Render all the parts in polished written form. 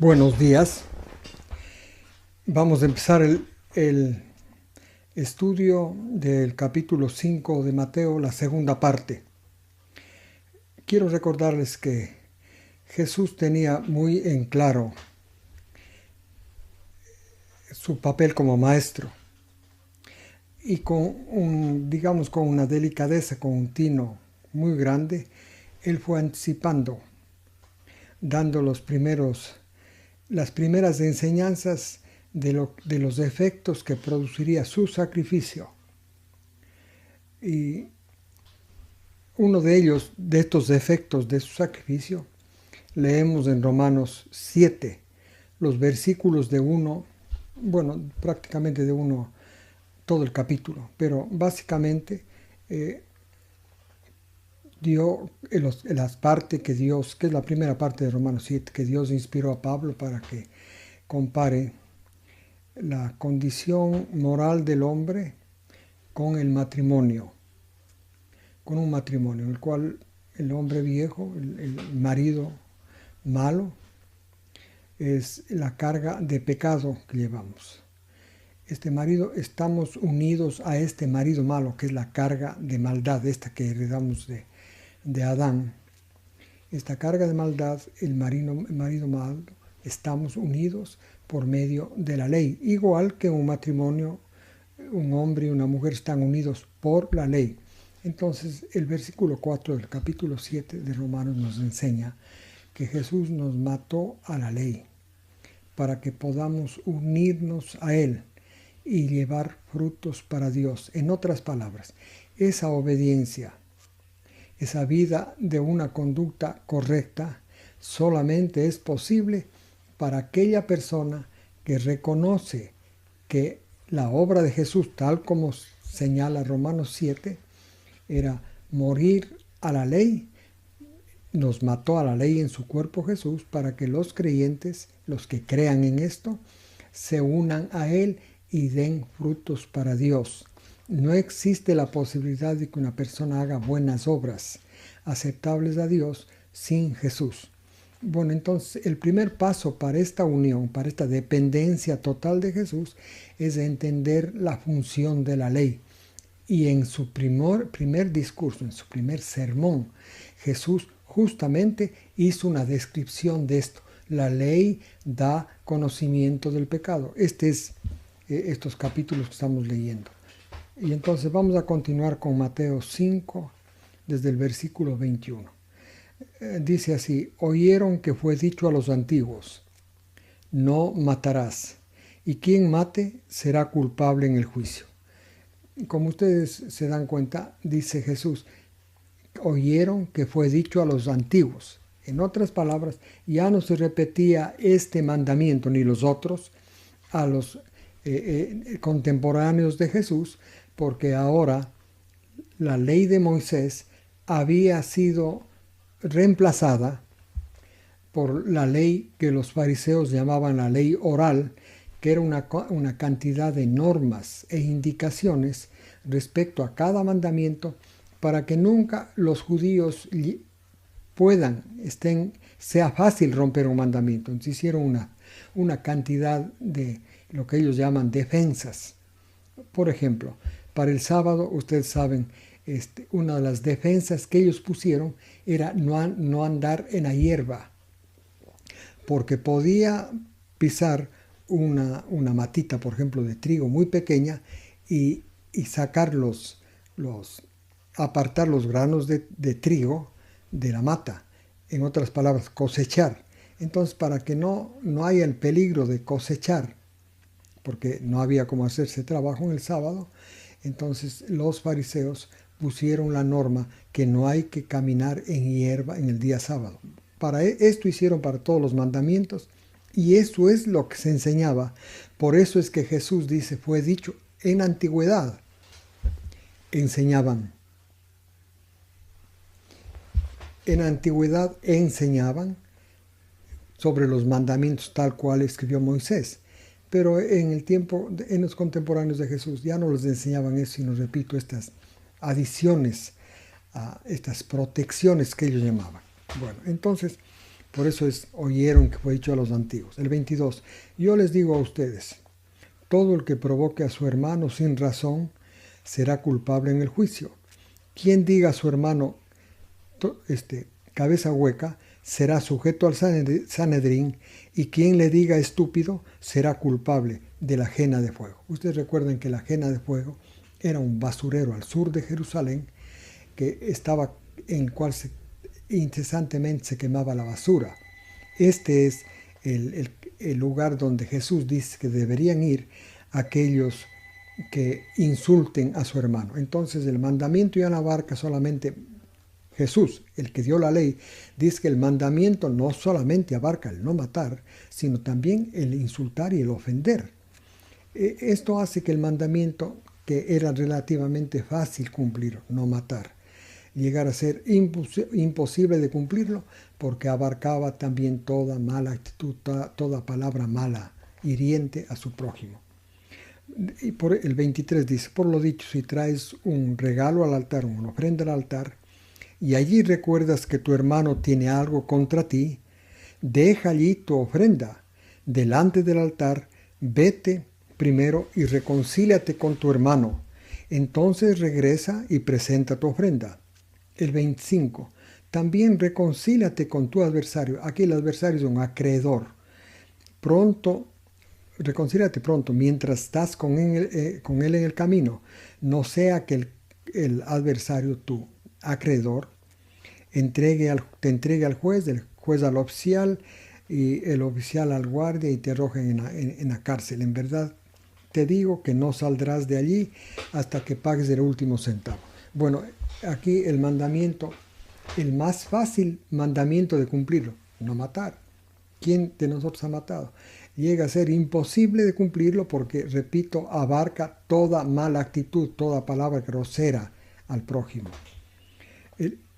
Buenos días. Vamos a empezar el estudio del capítulo 5 de Mateo, la segunda parte. Quiero recordarles que Jesús tenía muy en claro su papel como maestro y con con una delicadeza, con un tino muy grande, él fue anticipando, dando las primeras enseñanzas de los efectos que produciría su sacrificio. Y uno de ellos, de estos efectos de su sacrificio, leemos en Romanos 7, los versículos de 1, prácticamente de 1 todo el capítulo, pero básicamente dio las partes que es la primera parte de Romanos 7, que Dios inspiró a Pablo para que compare la condición moral del hombre con el matrimonio, con un matrimonio en el cual el hombre viejo, el marido malo, es la carga de pecado que llevamos. Estamos unidos a este marido malo, que es la carga de maldad, esta que heredamos de Adán. Esta carga de maldad, el marido malo, estamos unidos por medio de la ley. Igual que en un matrimonio, un hombre y una mujer están unidos por la ley. Entonces, el versículo 4 del capítulo 7 de Romanos nos enseña que Jesús nos mató a la ley para que podamos unirnos a Él y llevar frutos para Dios. En otras palabras, esa obediencia, esa vida de una conducta correcta, solamente es posible para aquella persona que reconoce que la obra de Jesús, tal como señala Romanos 7, era morir a la ley. Nos mató a la ley en su cuerpo Jesús para que los creyentes, los que crean en esto, se unan a Él y den frutos para Dios. No existe la posibilidad de que una persona haga buenas obras aceptables a Dios sin Jesús. Bueno, entonces el primer paso para esta unión, para esta dependencia total de Jesús, es entender la función de la ley. Y en su primer discurso, en su primer sermón, Jesús justamente hizo una descripción de esto. La ley da conocimiento del pecado. Estos capítulos que estamos leyendo. Y entonces vamos a continuar con Mateo 5, desde el versículo 21. Dice así: oyeron que fue dicho a los antiguos, no matarás, y quien mate será culpable en el juicio. Como ustedes se dan cuenta, dice Jesús, oyeron que fue dicho a los antiguos. En otras palabras, ya no se repetía este mandamiento ni los otros a los contemporáneos de Jesús, porque ahora la ley de Moisés había sido reemplazada por la ley que los fariseos llamaban la ley oral, que era una cantidad de normas e indicaciones respecto a cada mandamiento para que nunca los judíos sea fácil romper un mandamiento. Entonces hicieron una cantidad de lo que ellos llaman defensas. Por ejemplo, para el sábado, ustedes saben, una de las defensas que ellos pusieron era no andar en la hierba, porque podía pisar una matita, por ejemplo, de trigo muy pequeña y sacar apartar los granos de trigo de la mata. En otras palabras, cosechar. Entonces, para que no haya el peligro de cosechar, porque no había cómo hacerse trabajo en el sábado, entonces los fariseos pusieron la norma que no hay que caminar en hierba en el día sábado. Para esto hicieron para todos los mandamientos, y eso es lo que se enseñaba. Por eso es que Jesús dice, fue dicho en antigüedad, enseñaban. En antigüedad enseñaban sobre los mandamientos tal cual escribió Moisés. Pero en los contemporáneos de Jesús ya no les enseñaban eso, sino, repito, estas adiciones, estas protecciones que ellos llamaban. Bueno, entonces, Por eso oyeron que fue dicho a los antiguos. El 22. Yo les digo a ustedes, todo el que provoque a su hermano sin razón será culpable en el juicio. Quien diga a su hermano cabeza hueca será sujeto al Sanedrín, y quien le diga estúpido será culpable de la ajena de fuego. Ustedes recuerden que la ajena de fuego era un basurero al sur de Jerusalén en el cual incesantemente se quemaba la basura. Este es el lugar donde Jesús dice que deberían ir aquellos que insulten a su hermano. Entonces el mandamiento ya no abarca solamente Jesús, el que dio la ley. Dice que el mandamiento no solamente abarca el no matar, sino también el insultar y el ofender. Esto hace que el mandamiento, que era relativamente fácil cumplir, no matar, llegar a ser imposible de cumplirlo, porque abarcaba también toda mala actitud, toda palabra mala, hiriente a su prójimo. Y por el 23 dice, por lo dicho, si traes un regalo al altar, una ofrenda al altar, y allí recuerdas que tu hermano tiene algo contra ti, deja allí tu ofrenda delante del altar, vete primero y reconcíliate con tu hermano. Entonces regresa y presenta tu ofrenda. El 25. También reconcíliate con tu adversario. Aquí el adversario es un acreedor. Reconcíliate pronto mientras estás con él en el camino. No sea que el adversario, tu acreedor, te entregue al juez, el juez al oficial y el oficial al guardia y te arrojen en la cárcel. En verdad te digo que no saldrás de allí hasta que pagues el último centavo. Bueno, aquí el mandamiento, el más fácil mandamiento de cumplirlo, no matar. ¿Quién de nosotros ha matado? Llega a ser imposible de cumplirlo porque, repito, abarca toda mala actitud, toda palabra grosera al prójimo.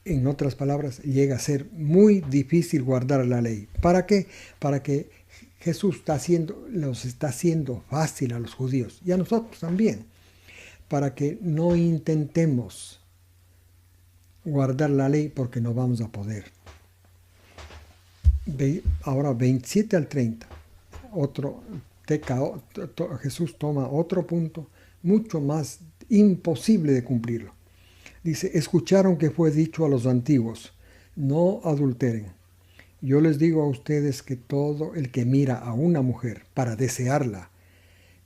En otras palabras, llega a ser muy difícil guardar la ley. ¿Para qué? Para que Jesús los está haciendo fácil a los judíos y a nosotros también, para que no intentemos guardar la ley porque no vamos a poder. Ahora 27 al 30, Jesús toma otro punto mucho más imposible de cumplirlo. Dice, escucharon que fue dicho a los antiguos, no adulteren. Yo les digo a ustedes que todo el que mira a una mujer para desearla,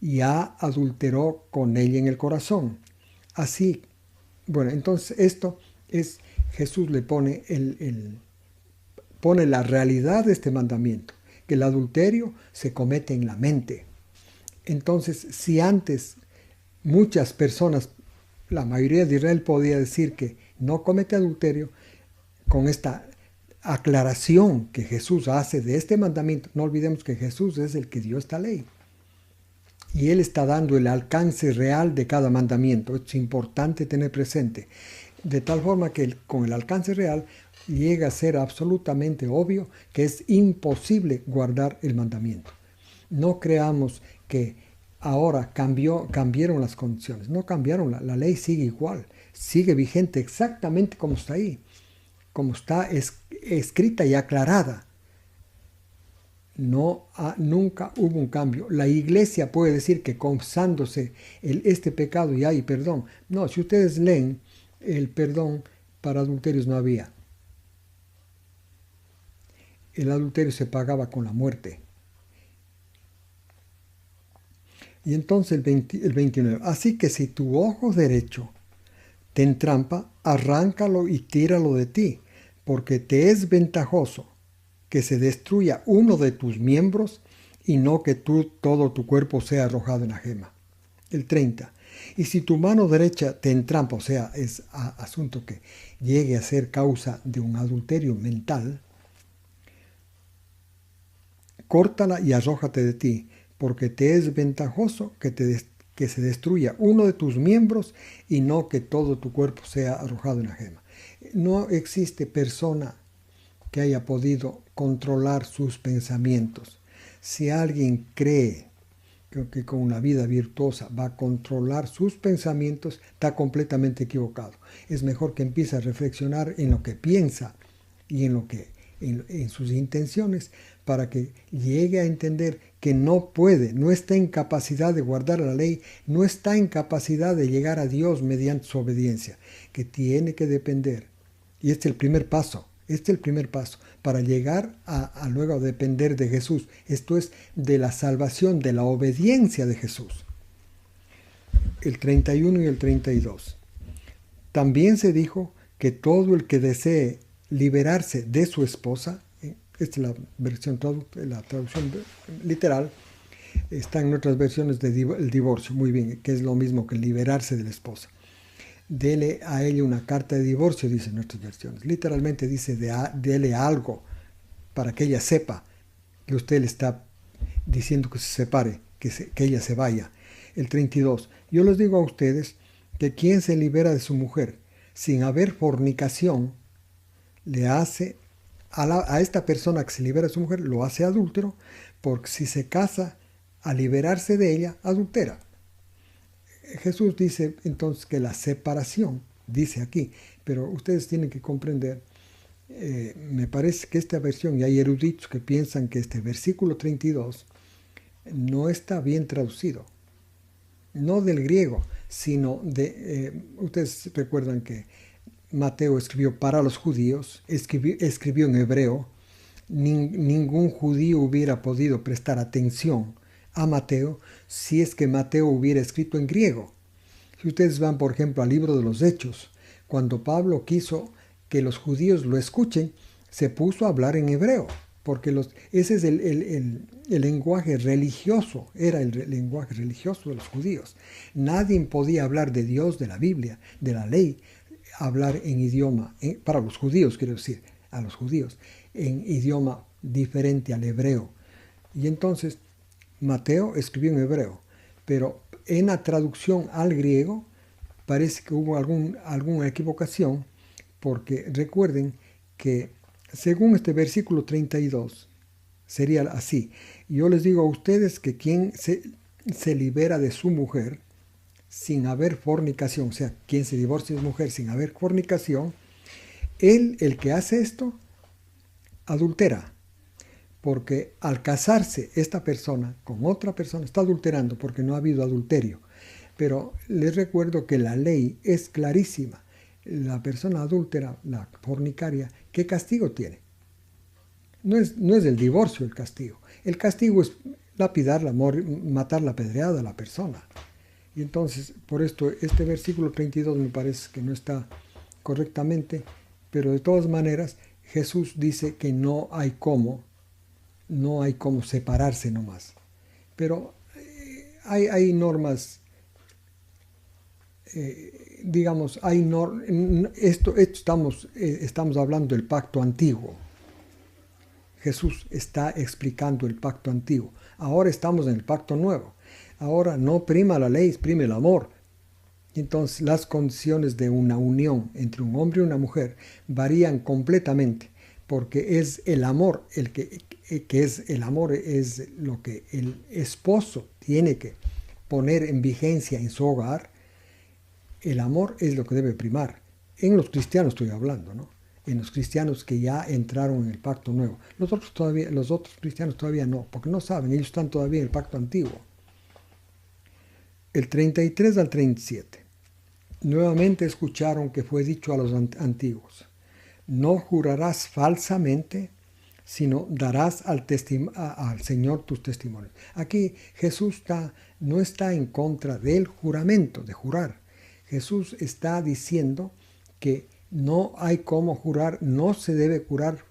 ya adulteró con ella en el corazón. Así, bueno, entonces esto es, Jesús le pone pone la realidad de este mandamiento, que el adulterio se comete en la mente. Entonces, si antes muchas personas, la mayoría de Israel podía decir que no comete adulterio, con esta aclaración que Jesús hace de este mandamiento, no olvidemos que Jesús es el que dio esta ley. Y Él está dando el alcance real de cada mandamiento. Es importante tener presente. De tal forma que con el alcance real llega a ser absolutamente obvio que es imposible guardar el mandamiento. No creamos que ahora cambiaron las condiciones. No cambiaron, la ley sigue igual, sigue vigente exactamente como está ahí, como está escrita y aclarada. Nunca hubo un cambio. La iglesia puede decir que confesándose este pecado ya hay perdón. No, si ustedes leen, el perdón para adulterios no había. El adulterio se pagaba con la muerte. Y entonces el 29. Así que si tu ojo derecho te entrampa, arráncalo y tíralo de ti, porque te es ventajoso que se destruya uno de tus miembros y no que todo tu cuerpo sea arrojado en la gema. El 30. Y si tu mano derecha te entrampa, o sea, es asunto que llegue a ser causa de un adulterio mental, córtala y arrójate de ti, porque te es ventajoso que se destruya uno de tus miembros y no que todo tu cuerpo sea arrojado en la gema. No existe persona que haya podido controlar sus pensamientos. Si alguien cree que con una vida virtuosa va a controlar sus pensamientos, está completamente equivocado. Es mejor que empiece a reflexionar en lo que piensa y en lo que en sus intenciones, para que llegue a entender que no puede, no está en capacidad de guardar la ley, no está en capacidad de llegar a Dios mediante su obediencia, que tiene que depender. Y este es el primer paso. Este es el primer paso para llegar a luego depender de Jesús. Esto es de la salvación, de la obediencia de Jesús. El 31 y el 32. También se dijo que todo el que desee liberarse de su esposa, esta es la traducción literal, está en otras versiones el divorcio, muy bien, que es lo mismo que liberarse de la esposa. Dele a ella una carta de divorcio, dice en nuestras versiones. Literalmente dice, dele algo para que ella sepa que usted le está diciendo que se separe, que ella se vaya. El 32. Yo les digo a ustedes que quien se libera de su mujer sin haber fornicación, le hace a esta persona que se libera de su mujer, lo hace adúltero, porque si se casa a liberarse de ella, adultera. Jesús dice entonces que la separación, dice aquí, pero ustedes tienen que comprender, me parece que esta versión, y hay eruditos que piensan que este versículo 32 no está bien traducido, no del griego, sino ustedes recuerdan que Mateo escribió para los judíos, escribió en hebreo, ningún judío hubiera podido prestar atención a Mateo si es que Mateo hubiera escrito en griego. Si ustedes van, por ejemplo, al libro de los Hechos, cuando Pablo quiso que los judíos lo escuchen, se puso a hablar en hebreo, porque ese es el lenguaje religioso, era el lenguaje religioso de los judíos. Nadie podía hablar de Dios, de la Biblia, de la ley, hablar en idioma, para los judíos, quiero decir, a los judíos, en idioma diferente al hebreo. Y entonces Mateo escribió en hebreo, pero en la traducción al griego parece que hubo alguna equivocación, porque recuerden que según este versículo 32 sería así. Yo les digo a ustedes que quien se libera de su mujer sin haber fornicación, o sea, quien se divorcia de su mujer sin haber fornicación, el que hace esto, adultera. Porque al casarse esta persona con otra persona, está adulterando porque no ha habido adulterio. Pero les recuerdo que la ley es clarísima. La persona adúltera, la fornicaria, ¿qué castigo tiene? No es el divorcio el castigo. El castigo es lapidarla, matarla a pedrada a la persona. Y entonces, por esto, este versículo 32 me parece que no está correctamente, pero de todas maneras, Jesús dice que no hay cómo separarse nomás. Pero hay normas, digamos, estamos hablando del pacto antiguo. Jesús está explicando el pacto antiguo. Ahora estamos en el pacto nuevo. Ahora no prima la ley, prima el amor. Entonces las condiciones de una unión entre un hombre y una mujer varían completamente, porque es el amor el amor es lo que el esposo tiene que poner en vigencia en su hogar. El amor es lo que debe primar. En los cristianos estoy hablando, ¿no? En los cristianos que ya entraron en el pacto nuevo. Los otros cristianos todavía no, porque no saben, ellos están todavía en el pacto antiguo. El 33 al 37. Nuevamente escucharon que fue dicho a los antiguos: no jurarás falsamente, sino darás al Señor tus testimonios. Aquí Jesús no está en contra del juramento, de jurar. Jesús está diciendo que no hay cómo jurar, no se debe jurar,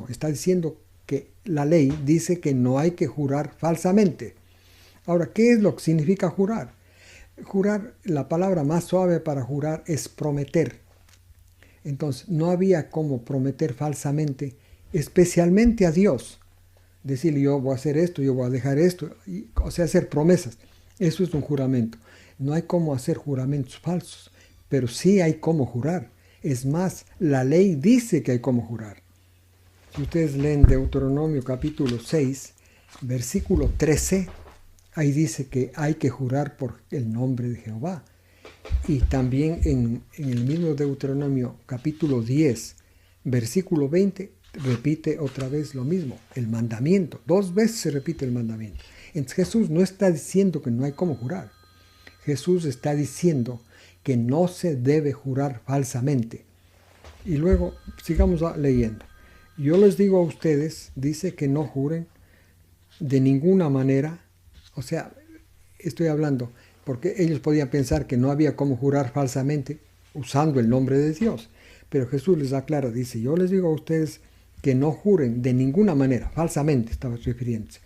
está diciendo que la ley dice que no hay que jurar falsamente. Ahora, ¿qué es lo que significa jurar? Jurar, la palabra más suave para jurar es prometer. Entonces, no había cómo prometer falsamente, especialmente a Dios. Decirle, yo voy a hacer esto, yo voy a dejar esto, o sea, hacer promesas. Eso es un juramento. No hay cómo hacer juramentos falsos, pero sí hay cómo jurar. Es más, la ley dice que hay cómo jurar. Si ustedes leen Deuteronomio capítulo 6, versículo 13, ahí dice que hay que jurar por el nombre de Jehová. Y también en el mismo Deuteronomio capítulo 10, versículo 20, repite otra vez lo mismo, el mandamiento. 2 veces se repite el mandamiento. Entonces Jesús no está diciendo que no hay cómo jurar. Jesús está diciendo que no se debe jurar falsamente. Y luego sigamos leyendo. Yo les digo a ustedes, dice que no juren de ninguna manera. O sea, estoy hablando porque ellos podían pensar que no había cómo jurar falsamente usando el nombre de Dios. Pero Jesús les aclara, dice, yo les digo a ustedes que no juren de ninguna manera, falsamente estaba refiriéndose,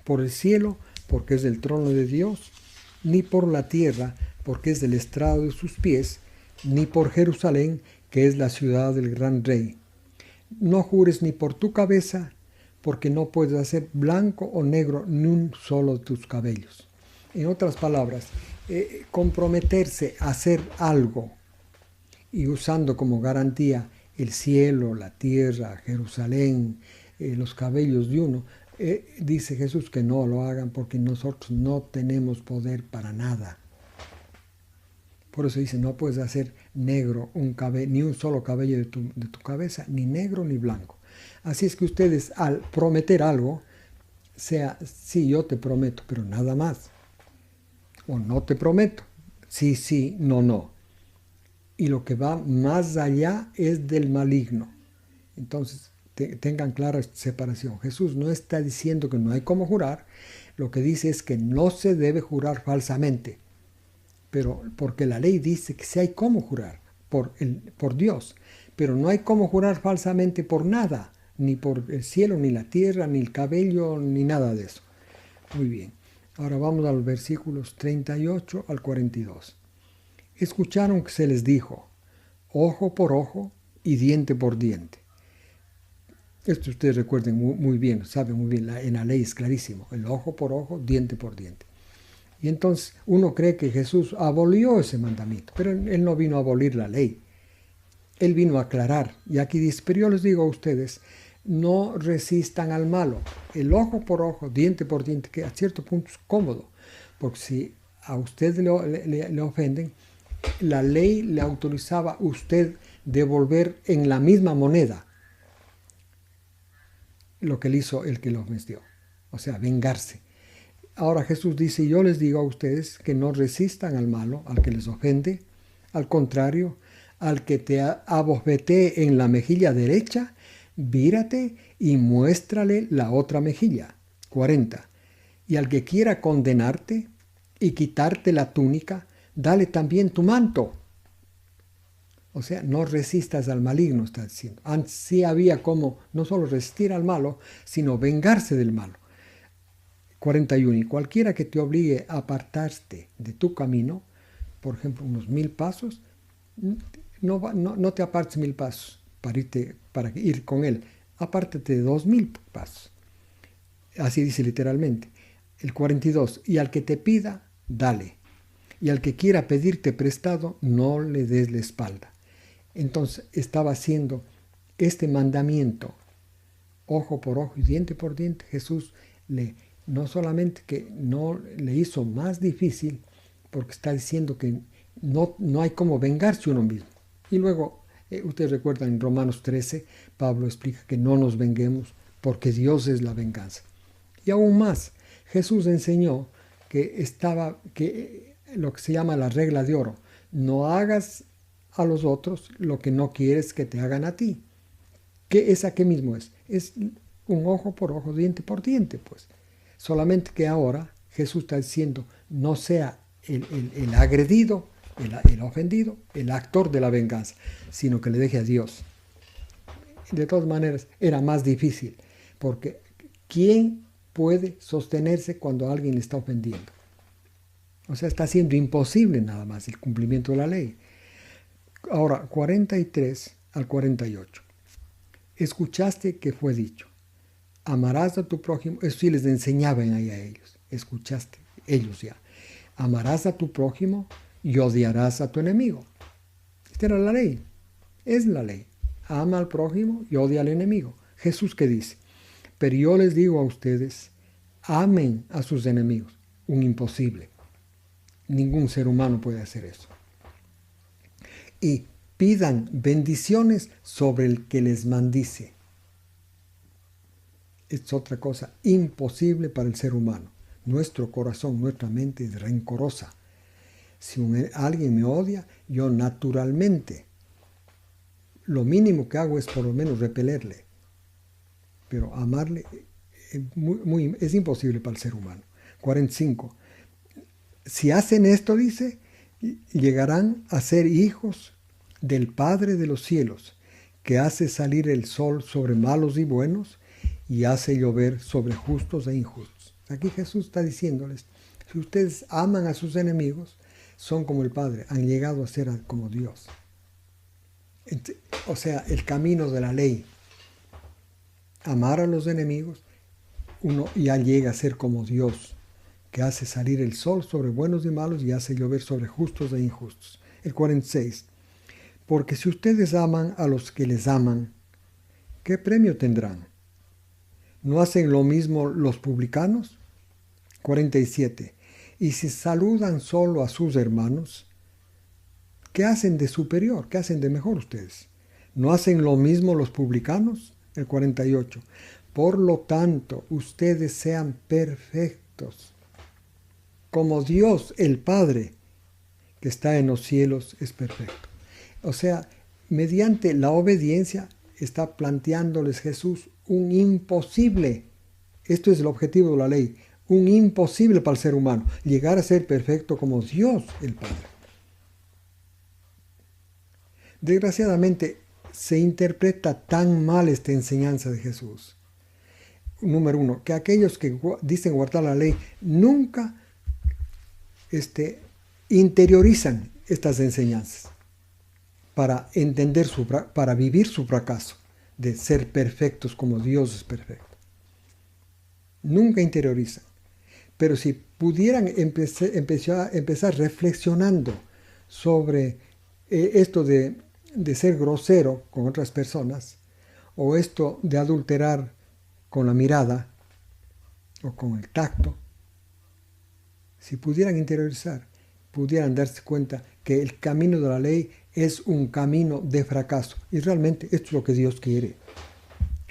por el cielo, porque es del trono de Dios, ni por la tierra, porque es del estrado de sus pies, ni por Jerusalén, que es la ciudad del gran rey. No jures ni por tu cabeza, porque no puedes hacer blanco o negro ni un solo de tus cabellos. En otras palabras, comprometerse a hacer algo y usando como garantía el cielo, la tierra, Jerusalén, los cabellos de uno, dice Jesús que no lo hagan porque nosotros no tenemos poder para nada. Por eso dice, no puedes hacer negro ni un solo cabello de tu cabeza, ni negro ni blanco. Así es que ustedes al prometer algo, sea, sí, yo te prometo, pero nada más. O no te prometo, sí, sí, no, no. Y lo que va más allá es del maligno. Entonces, tengan clara esta separación. Jesús no está diciendo que no hay cómo jurar, lo que dice es que no se debe jurar falsamente. Pero porque la ley dice que sí hay cómo jurar por Dios, pero no hay cómo jurar falsamente por nada, ni por el cielo, ni la tierra, ni el cabello, ni nada de eso. Muy bien, ahora vamos a los versículos 38 al 42. Escucharon que se les dijo, ojo por ojo y diente por diente. Esto ustedes recuerden muy bien, saben muy bien, en la ley es clarísimo, el ojo por ojo, diente por diente. Y entonces uno cree que Jesús abolió ese mandamiento, pero Él no vino a abolir la ley. Él vino a aclarar. Y aquí dice, pero yo les digo a ustedes, no resistan al malo. El ojo por ojo, diente por diente, que a cierto punto es cómodo, porque si a usted le ofenden, la ley le autorizaba a usted devolver en la misma moneda lo que le hizo el que lo ofendió, o sea, vengarse. Ahora Jesús dice, yo les digo a ustedes que no resistan al malo, al que les ofende. Al contrario, al que te abofetee en la mejilla derecha, vírate y muéstrale la otra mejilla. 40. Y al que quiera condenarte y quitarte la túnica, dale también tu manto. O sea, no resistas al maligno, está diciendo. Antes sí había como no solo resistir al malo, sino vengarse del malo. 41. Y cualquiera que te obligue a apartarte de tu camino, por ejemplo, unos 1000 pasos, no te apartes 1000 pasos para ir con él. Apártate de 2000 pasos. Así dice literalmente. El 42. Y al que te pida, dale. Y al que quiera pedirte prestado, no le des la espalda. Entonces estaba haciendo este mandamiento, ojo por ojo y diente por diente. Jesús no solamente que no le hizo más difícil, porque está diciendo que no hay como vengarse uno mismo. Y luego, ustedes recuerdan en Romanos 13, Pablo explica que no nos venguemos porque Dios es la venganza. Y aún más, Jesús enseñó que lo que se llama la regla de oro, no hagas a los otros lo que no quieres que te hagan a ti. ¿Qué mismo es? Es un ojo por ojo, diente por diente, pues. Solamente que ahora Jesús está diciendo, no sea el agredido, el ofendido, el actor de la venganza, sino que le deje a Dios. De todas maneras, era más difícil, porque ¿quién puede sostenerse cuando alguien le está ofendiendo? O sea, está siendo imposible nada más el cumplimiento de la ley. Ahora, 43 al 48. Escuchaste que fue dicho, amarás a tu prójimo. Eso sí les enseñaban ahí a ellos. Escuchaste, ellos ya. Amarás a tu prójimo y odiarás a tu enemigo. Esta era la ley. Es la ley. Ama al prójimo y odia al enemigo. Jesús, ¿qué dice? Pero yo les digo a ustedes, amen a sus enemigos. Un imposible. Ningún ser humano puede hacer eso. Y pidan bendiciones sobre el que les maldice. es otra cosa imposible para el ser humano. Nuestro corazón, nuestra mente es rencorosa. Si alguien me odia, yo naturalmente, lo mínimo que hago es por lo menos repelerle. Pero amarle es imposible para el ser humano. 45. Si hacen esto, dice, llegarán a ser hijos del Padre de los cielos, que hace salir el sol sobre malos y buenos y hace llover sobre justos e injustos. Aquí Jesús está diciéndoles, si ustedes aman a sus enemigos, son como el Padre, han llegado a ser como Dios. O sea, el camino de la ley, amar a los enemigos, uno ya llega a ser como Dios, que hace salir el sol sobre buenos y malos y hace llover sobre justos e injustos. El 46. Porque si ustedes aman a los que les aman, ¿qué premio tendrán? ¿No hacen lo mismo los publicanos? 47. Y si saludan solo a sus hermanos, ¿qué hacen de superior? ¿Qué hacen de mejor ustedes? ¿No hacen lo mismo los publicanos? El 48. Por lo tanto, ustedes sean perfectos, como Dios el Padre que está en los cielos es perfecto. O sea, mediante la obediencia está planteándoles Jesús un imposible. Esto es el objetivo de la ley. Un imposible para el ser humano. Llegar a ser perfecto como Dios el Padre. Desgraciadamente se interpreta tan mal esta enseñanza de Jesús. Número 1, que aquellos que dicen guardar la ley nunca interiorizan estas enseñanzas para entender para vivir su fracaso de ser perfectos como Dios es perfecto. Nunca interiorizan. Pero si pudieran empezar reflexionando sobre esto de ser grosero con otras personas, o esto de adulterar con la mirada o con el tacto, si pudieran interiorizar, pudieran darse cuenta que el camino de la ley es un camino de fracaso. Y realmente esto es lo que Dios quiere.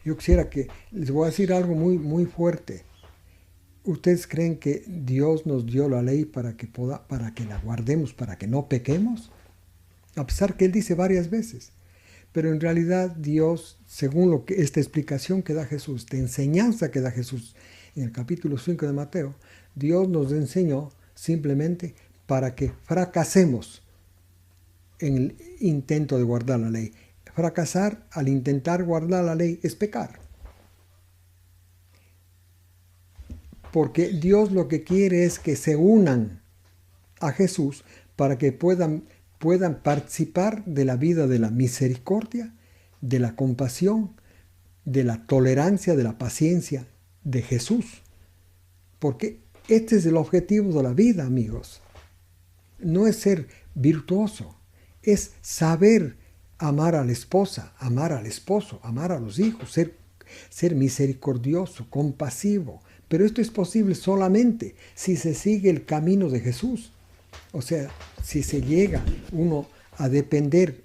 Yo quisiera que, les voy a decir algo muy, muy fuerte. ¿Ustedes creen que Dios nos dio la ley para que la guardemos, para que no pequemos? A pesar que Él dice varias veces. Pero en realidad Dios, según esta explicación que da Jesús, esta enseñanza que da Jesús en el capítulo 5 de Mateo, Dios nos enseñó simplemente para que fracasemos en el intento de guardar la ley. Fracasar al intentar guardar la ley es pecar. Porque Dios lo que quiere es que se unan a Jesús para que puedan participar de la vida de la misericordia, de la compasión, de la tolerancia, de la paciencia de Jesús. Porque este es el objetivo de la vida, amigos. No es ser virtuoso, es saber amar a la esposa, amar al esposo, amar a los hijos, ser misericordioso, compasivo. Pero esto es posible solamente si se sigue el camino de Jesús. O sea, si se llega uno a depender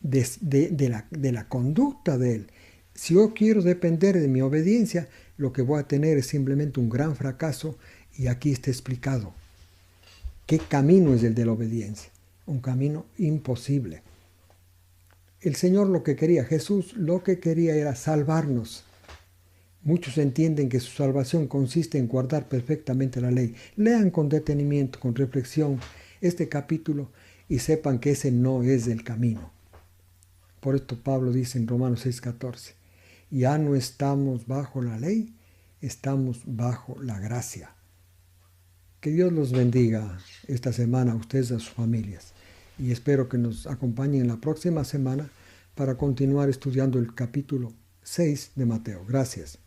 de la conducta de Él. Si yo quiero depender de mi obediencia, lo que voy a tener es simplemente un gran fracaso. Y aquí está explicado qué camino es el de la obediencia. Un camino imposible. El Señor lo que quería, Jesús lo que quería era salvarnos. Muchos entienden que su salvación consiste en guardar perfectamente la ley. Lean con detenimiento, con reflexión este capítulo y sepan que ese no es el camino. Por esto Pablo dice en Romanos 6:14, ya no estamos bajo la ley, estamos bajo la gracia. Que Dios los bendiga esta semana a ustedes y a sus familias. Y espero que nos acompañen la próxima semana para continuar estudiando el capítulo 6 de Mateo. Gracias.